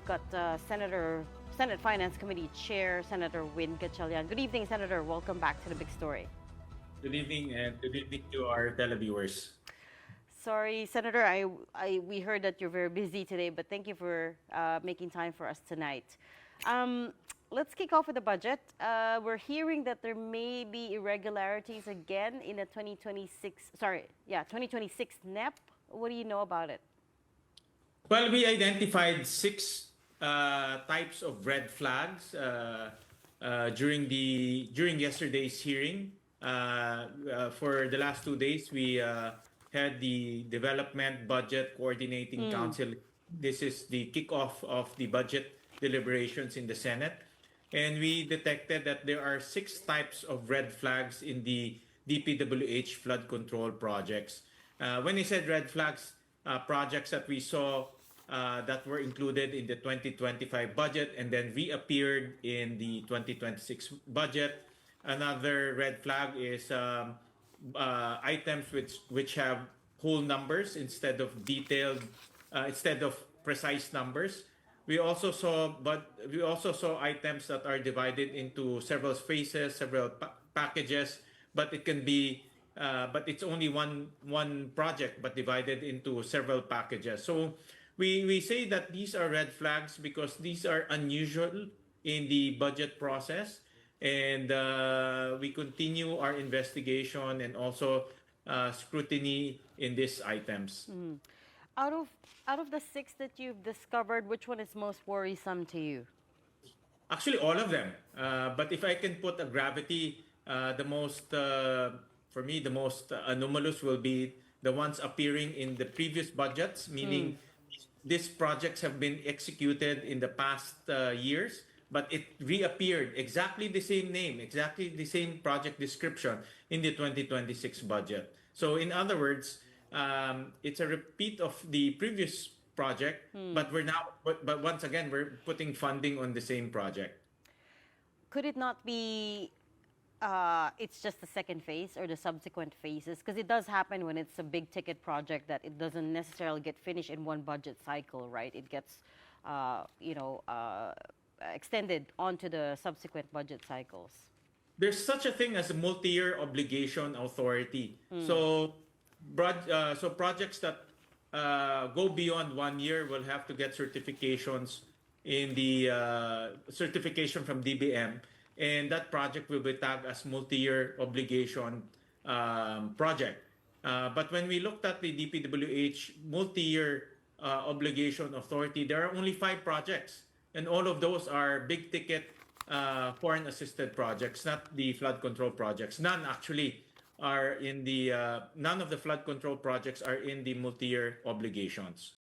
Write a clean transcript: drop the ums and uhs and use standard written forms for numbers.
got Senate Finance Committee Chair, Senator Sherwin Gatchalian. Good evening, Senator. Welcome back to the big story. Good evening and good evening to our televiewers. Sorry, Senator, we heard that you're very busy today, but thank you for making time for us tonight. Um, let's kick off with the budget. We're hearing that there may be irregularities again in the 2026 NEP. What do you know about it? Well, we identified six types of red flags during yesterday's hearing. For the last 2 days, we had the Development Budget Coordinating Council. This is the kickoff of the budget deliberations in the Senate. And we detected that there are six types of red flags in the DPWH flood control projects. When I said red flags, projects that we saw that were included in the 2025 budget and then reappeared in the 2026 budget. Another red flag is items which have whole numbers instead of precise numbers. We also saw items that are divided into several phases, several packages, but it can be but it's only one project but divided into several packages. So we say that these are red flags because these are unusual in the budget process, and we continue our investigation and also scrutiny in these items. Out of the six that you've discovered, which one is most worrisome to you? Actually, all of them. But if I can put a gravity, for me, the most anomalous will be the ones appearing in the previous budgets, meaning these projects have been executed in the past years, but it reappeared exactly the same name, exactly the same project description in the 2026 budget. So in other words, it's a repeat of the previous project, but once again, we're putting funding on the same project. Could it not be it's just the second phase or the subsequent phases? Because it does happen when it's a big ticket project that it doesn't necessarily get finished in one budget cycle, right? It gets, extended onto the subsequent budget cycles. There's such a thing as a multi-year obligation authority. So projects that go beyond 1 year will have to get certifications in the certification from DBM, and that project will be tagged as multi-year obligation project. But when we looked at the DPWH multi-year obligation authority, there are only 5 projects, and all of those are big ticket foreign assisted projects, not the flood control projects. None actually are in the none of the flood control projects are in the multi-year obligations.